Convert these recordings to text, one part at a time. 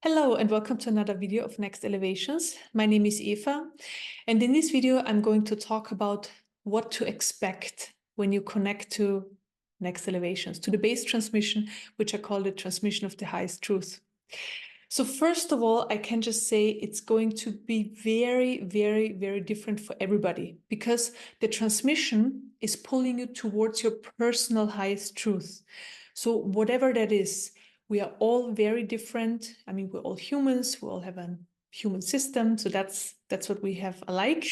Hello and welcome to another video of Next Elevations. My name is Eva, and in this video I'm going to talk about what to expect when you connect to Next Elevations, to the base transmission, which I call the transmission of the highest truth. So first of all, I can just say it's going to be very, very, very different for everybody because the transmission is pulling you towards your personal highest truth. So whatever that is, we are all very different. I mean, we're all humans. We all have a human system. So that's what we have alike.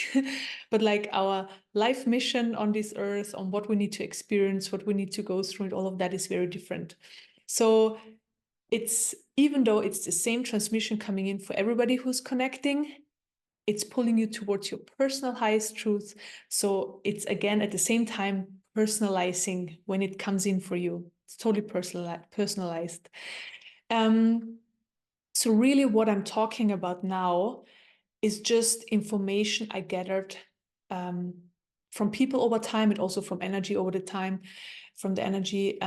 But like our life mission on this earth, on what we need to experience, what we need to go through, and all of that is very different. So even though it's the same transmission coming in for everybody who's connecting, it's pulling you towards your personal highest truth. So it's again at the same time personalizing when it comes in for you. It's totally personalized. So really what I'm talking about now is just information I gathered from people over time and also from energy over the time, from the energy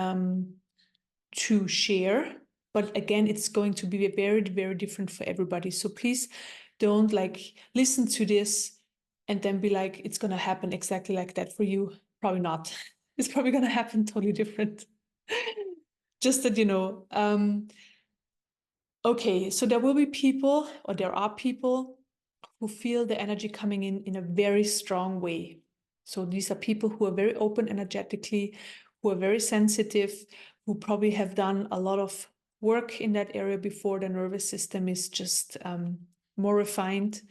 to share. But again, it's going to be very, very different for everybody. So please don't listen to this and then be like, it's going to happen exactly like that for you. Probably not. It's probably going to happen totally different. Just that, you know. Okay, so there will be people, or there are people who feel the energy coming in a very strong way. So these are people who are very open energetically, who are very sensitive, who probably have done a lot of work in that area before. The nervous system is just more refined.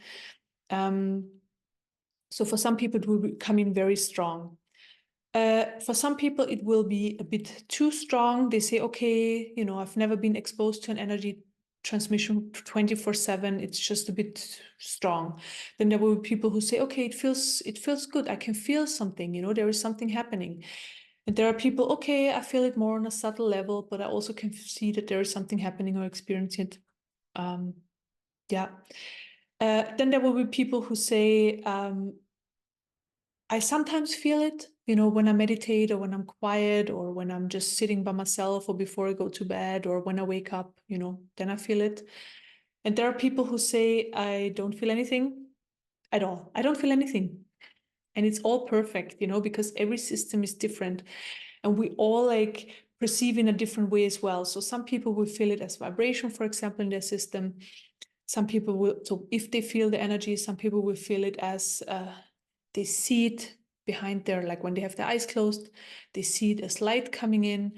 So for some people, it will come in very strong. For some people, it will be a bit too strong. They say, okay, you know, I've never been exposed to an energy transmission 24/7. It's just a bit strong. Then there will be people who say, okay, it feels good. I can feel something, you know, there is something happening. And there are people, okay, I feel it more on a subtle level, but I also can see that there is something happening or experience it. Yeah. Then there will be people who say, I sometimes feel it, you know, when I meditate or when I'm quiet or when I'm just sitting by myself or before I go to bed or when I wake up, you know, then I feel it. And there are people who say, I don't feel anything at all. I don't feel anything. And it's all perfect, you know, because every system is different and we all perceive in a different way as well. So some people will feel it as vibration, for example, in their system. Some people will, so if they feel the energy, some people will feel it as they see it behind their, like when they have their eyes closed, they see it as light coming in.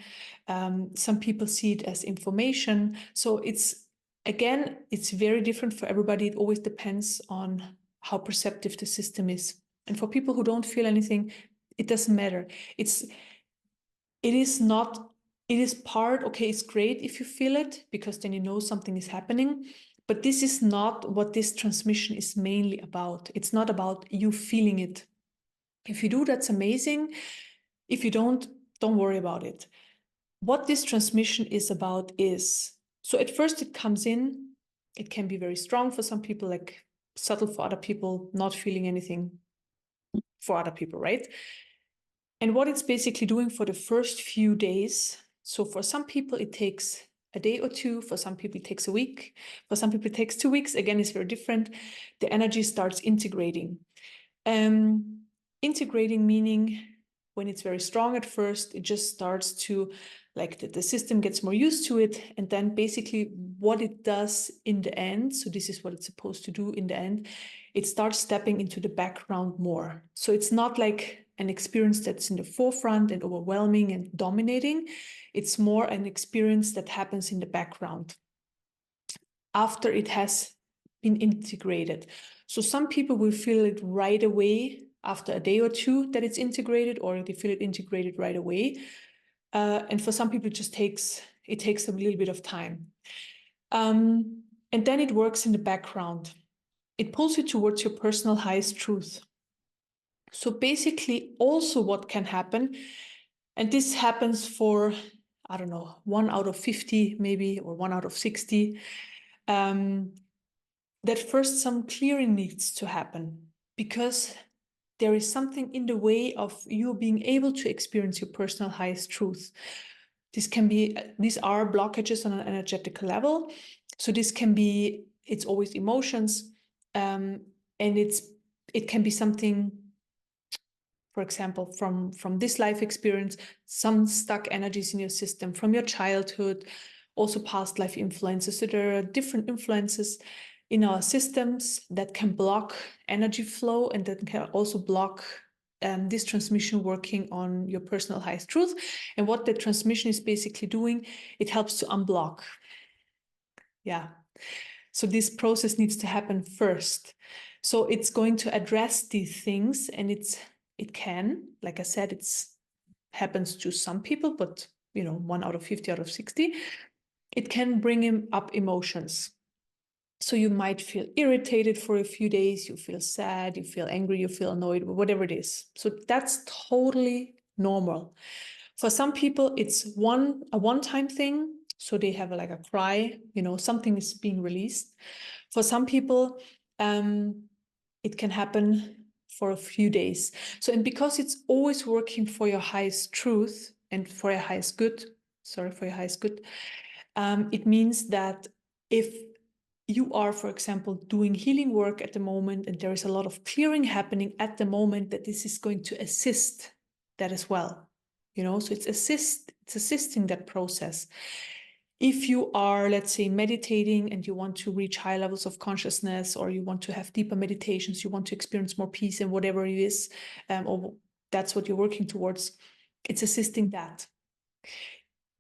Some people see it as information. So it's very different for everybody. It always depends on how perceptive the system is. And for people who don't feel anything, it doesn't matter. It is part, okay, it's great if you feel it because then you know something is happening. But this is not what this transmission is mainly about. It's not about you feeling it. If you do, that's amazing. If you don't worry about it. What this transmission is about is, so at first it comes in, it can be very strong for some people, like subtle for other people, not feeling anything for other people, right? And what it's basically doing for the first few days, so for some people it takes a day or two, for some people it takes a week, for some people it takes 2 weeks, again, it's very different. The energy starts integrating. Integrating meaning when it's very strong at first, it just starts to, the system gets more used to it. And then basically what it does in the end, so this is what it's supposed to do in the end, it starts stepping into the background more. So it's not like an experience that's in the forefront and overwhelming and dominating. It's more an experience that happens in the background after it has been integrated. So some people will feel it right away after a day or two that it's integrated, or they feel it integrated right away. And for some people, it takes a little bit of time. And then it works in the background. It pulls you towards your personal highest truth. So basically also what can happen, and this happens for, I don't know, 1 out of 50 maybe, or 1 out of 60, that first some clearing needs to happen because there is something in the way of you being able to experience your personal highest truth. These are blockages on an energetic level. So this can be, it's always emotions, and it can be something, for example, from this life experience, some stuck energies in your system from your childhood, also past life influences. So there are different influences in our systems that can block energy flow, and that can also block this transmission working on your personal highest truth. And what the transmission is basically doing, it helps to unblock. Yeah. So this process needs to happen first. So it's going to address these things, and it can, like I said, it's happens to some people, but 1 out of 50 out of 60, it can bring him up emotions. So you might feel irritated for a few days, you feel sad, you feel angry, you feel annoyed, whatever it is. So that's totally normal. For some people, it's a one-time thing. So they have like a cry, something is being released. For some people, it can happen for a few days. So, and because it's always working for your highest truth and for your highest good, it means that if you are, for example, doing healing work at the moment, and there is a lot of clearing happening at the moment, that this is going to assist that as well. So it's assisting that process. If you are, let's say, meditating and you want to reach high levels of consciousness, or you want to have deeper meditations, you want to experience more peace and whatever it is, or that's what you're working towards, it's assisting that.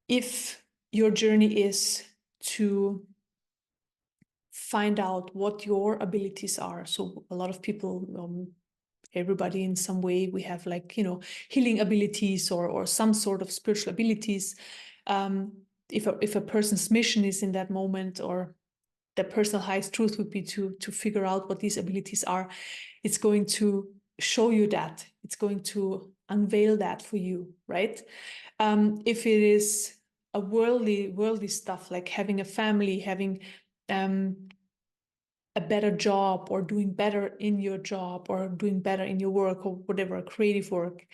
If your journey is to find out what your abilities are, so a lot of people, everybody in some way, we have like, healing abilities or some sort of spiritual abilities. If a person's mission is in that moment, or their personal highest truth would be to figure out what these abilities are, it's going to show you that. It's going to unveil that for you, right? If it is a worldly stuff, like having a family, having a better job, or doing better in your job, or doing better in your work, or whatever, creative work,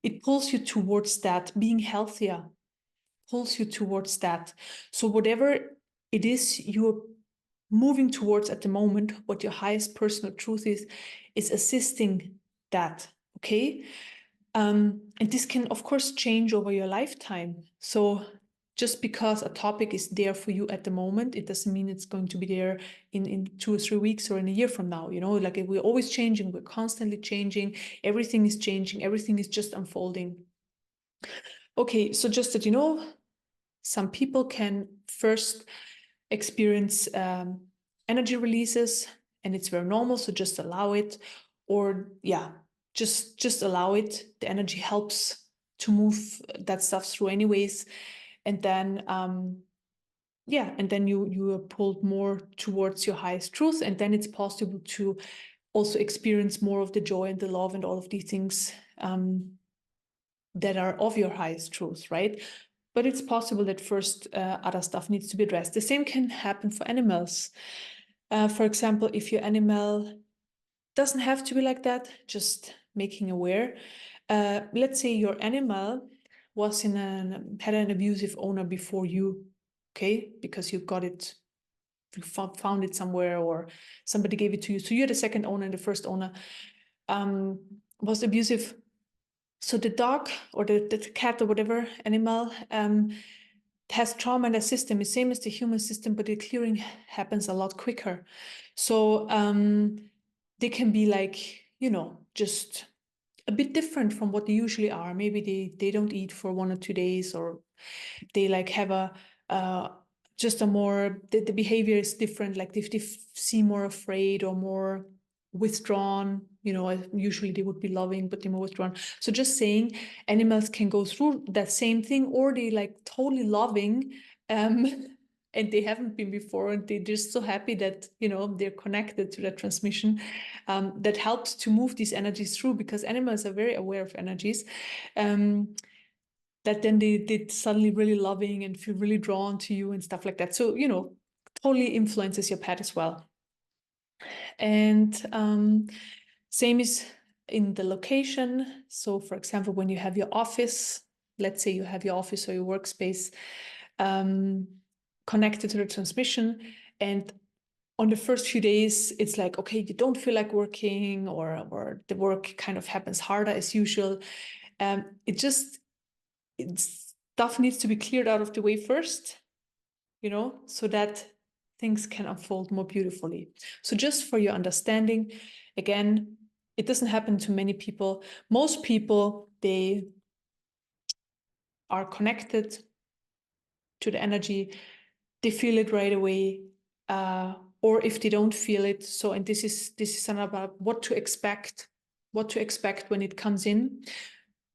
it pulls you towards that. Being healthier pulls you towards that. So whatever it is you're moving towards at the moment, what your highest personal truth is assisting that. Okay. And this can, of course, change over your lifetime. So just because a topic is there for you at the moment, it doesn't mean it's going to be there in 2 or 3 weeks or in a year from now. Like we're always changing, we're constantly changing, everything is changing, everything is just unfolding. Okay, so just that some people can first experience energy releases, and it's very normal, so just allow it. Or just allow it. The energy helps to move that stuff through anyways. And then and then you are pulled more towards your highest truth, and then it's possible to also experience more of the joy and the love and all of these things that are of your highest truth, right? But it's possible that first other stuff needs to be addressed. The same can happen for animals. For example, if your animal doesn't have to be like that, just making aware. Let's say your animal was had an abusive owner before you, okay? Because you got it, you found it somewhere, or somebody gave it to you. So you're the second owner, and the first owner was abusive. So the dog or the cat or whatever animal has trauma in the system, the same as the human system, but the clearing happens a lot quicker. So they can be like, just a bit different from what they usually are. Maybe they don't eat for 1 or 2 days, or they like have just a more, the behavior is different. Like if they seem more afraid or more withdrawn, usually they would be loving, but they're more withdrawn. So just saying, animals can go through that same thing, or they like totally loving, and they haven't been before, and they're just so happy that they're connected to that transmission. That helps to move these energies through, because animals are very aware of energies. That then they suddenly really loving and feel really drawn to you and stuff like that. So totally influences your pet as well. And same is in the location. So for example, when you have your office, let's say you have your office or your workspace, connected to the transmission. And on the first few days, it's like, okay, you don't feel like working, or the work kind of happens harder as usual. Stuff needs to be cleared out of the way first, so that things can unfold more beautifully. So just for your understanding, again, it doesn't happen to many people. Most people, they are connected to the energy, they feel it right away, or if they don't feel it. So, and this is about what to expect when it comes in.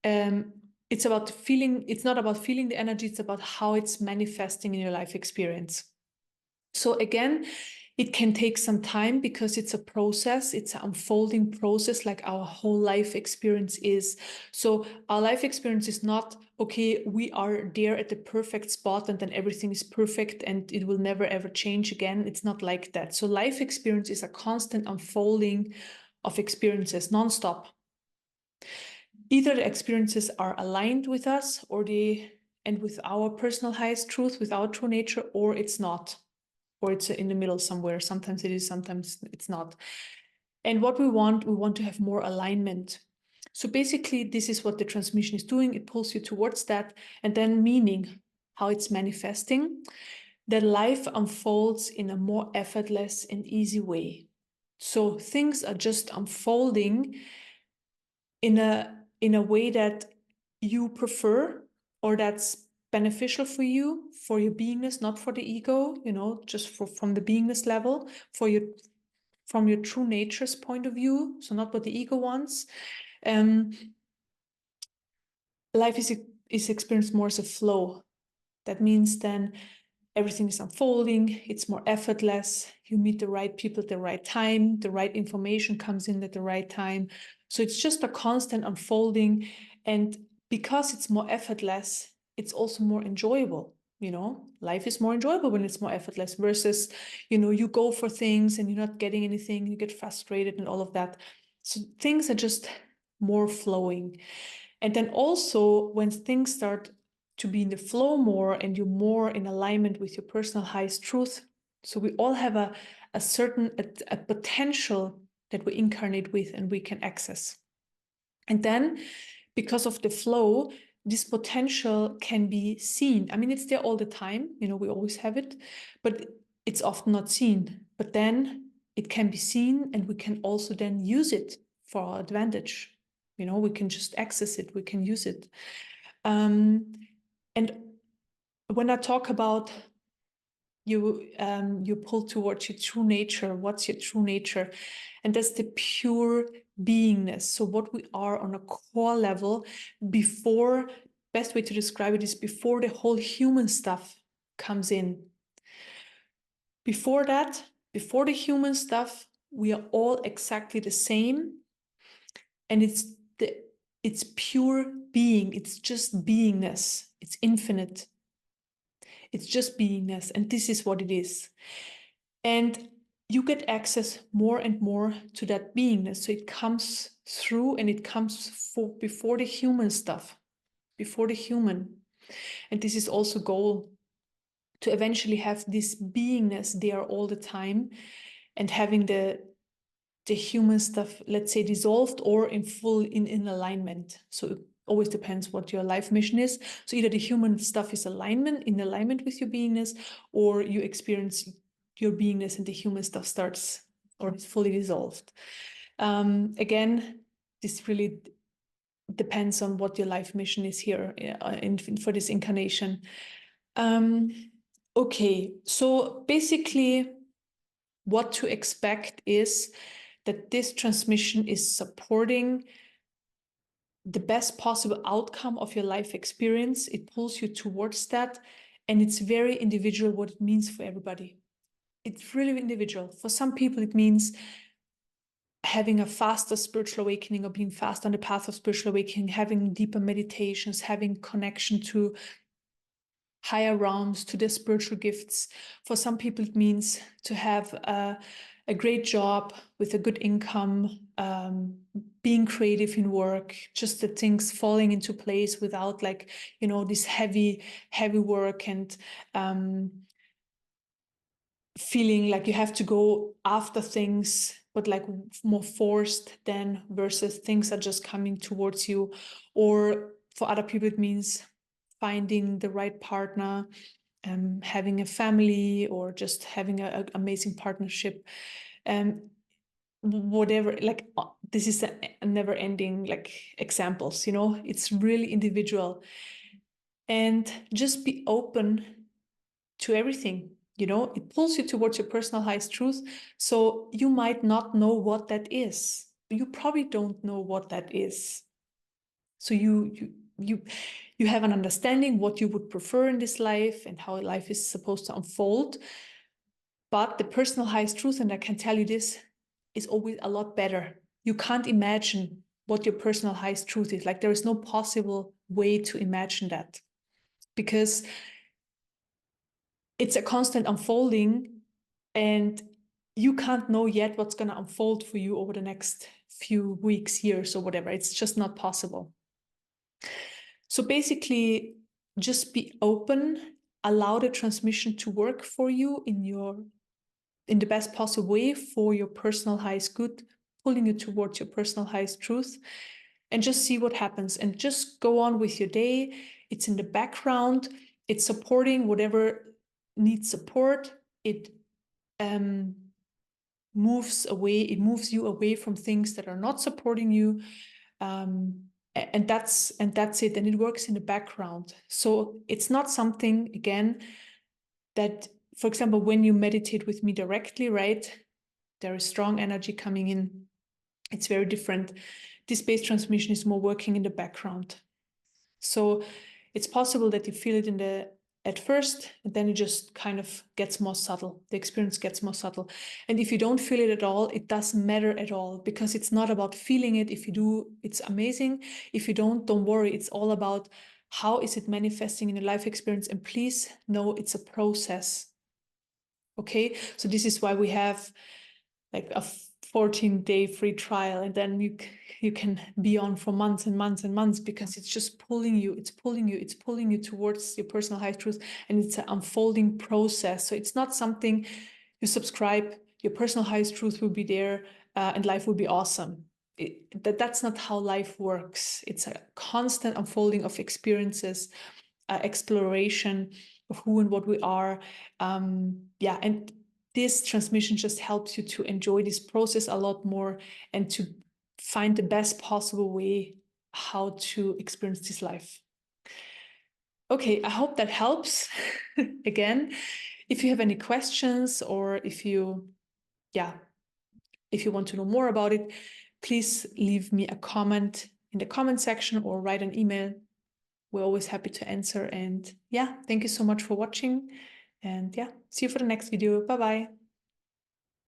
It's about feeling. It's not about feeling the energy. It's about how it's manifesting in your life experience. So again, it can take some time because it's a process. It's an unfolding process, like our whole life experience is. So our life experience is not, okay, we are there at the perfect spot and then everything is perfect and it will never ever change again. It's not like that. So life experience is a constant unfolding of experiences, nonstop. Either the experiences are aligned with us and with our personal highest truth, with our true nature, or it's not. Or it's in the middle somewhere. Sometimes it is, sometimes it's not. And what we want to have more alignment. So basically, this is what the transmission is doing. It pulls you towards that. And then meaning, how it's manifesting, that life unfolds in a more effortless and easy way. So things are just unfolding in a way that you prefer, or that's beneficial for you, for your beingness, not for the ego, just from the beingness level, from your true nature's point of view, so not what the ego wants. Life is experienced more as a flow. That means then everything is unfolding, it's more effortless, you meet the right people at the right time, the right information comes in at the right time. So it's just a constant unfolding. And because it's more effortless, it's also more enjoyable. Life is more enjoyable when it's more effortless versus, you go for things and you're not getting anything, you get frustrated and all of that. So things are just more flowing. And then also when things start to be in the flow more and you're more in alignment with your personal highest truth. So we all have a certain potential that we incarnate with and we can access. And then because of the flow, this potential can be seen. I mean, it's there all the time, we always have it, but it's often not seen. But then it can be seen and we can also then use it for our advantage. We can just access it, we can use it. And when I talk about you pull towards your true nature, what's your true nature? And that's the pure beingness. So what we are on a core level best way to describe it is before the whole human stuff comes in. Before that, before the human stuff, we are all exactly the same. And it's pure being. It's just beingness. It's infinite. It's just beingness. And this is what it is. And you get access more and more to that beingness. So it comes through and it comes before the human stuff, before the human. And this is also goal, to eventually have this beingness there all the time and having the human stuff, let's say, dissolved or in full in alignment. So it always depends what your life mission is. So either the human stuff is in alignment with your beingness, or you experience your beingness and the human stuff starts or is fully dissolved. Again, this really depends on what your life mission is here for this incarnation. Okay, so basically what to expect is that this transmission is supporting the best possible outcome of your life experience. It pulls you towards that. And it's very individual what it means for everybody. It's really individual. For some people, it means having a faster spiritual awakening or being fast on the path of spiritual awakening, having deeper meditations, having connection to higher realms, to their spiritual gifts. For some people, it means to have a great job with a good income, being creative in work, just the things falling into place without this heavy work and feeling like you have to go after things, but like more forced than, versus things are just coming towards you. Or for other people, it means finding the right partner, having a family, or just having an amazing partnership. Whatever, like this is a never ending like examples, you know, it's really individual. And just be open to everything, you know, it pulls you towards your personal highest truth. So you might not know what that is. You probably don't know what that is. So you have an understanding what you would prefer in this life and how life is supposed to unfold. But the personal highest truth, and I can tell you this, is always a lot better. You can't imagine what your personal highest truth is. Like there is no possible way to imagine that, because it's a constant unfolding, and you can't know yet what's going to unfold for you over the next few weeks, years, or whatever. It's just not possible. So basically, just be open, allow the transmission to work for you in the best possible way for your personal highest good, pulling you towards your personal highest truth, and just see what happens, and just go on with your day. It's in the background, it's supporting whatever needs support. It moves you away from things that are not supporting you. And that's it, and it works in the background. So it's not something, again, that, for example, when you meditate with me directly, right, there is strong energy coming in. It's very different. This base transmission is more working in the background. So it's possible that you feel it at first, and then it just kind of gets more subtle. The experience gets more subtle. And if you don't feel it at all, it doesn't matter at all, because it's not about feeling it. If you do, it's amazing. If you don't worry. It's all about how is it manifesting in your life experience. And please know it's a process. Okay, so this is why we have like a 14-day free trial, and then you can be on for months and months and months, because it's just pulling you towards your personal high truth, and it's an unfolding process. So it's not something you subscribe, your personal highest truth will be there, and life will be awesome. That's not how life works. It's a constant unfolding of experiences, exploration of who and what we are. And this transmission just helps you to enjoy this process a lot more, and to find the best possible way how to experience this life. Okay, I hope that helps. Again, if you have any questions, or if you want to know more about it, please leave me a comment in the comment section, or write an email. We're always happy to answer. And thank you so much for watching. And see you for the next video. Bye bye.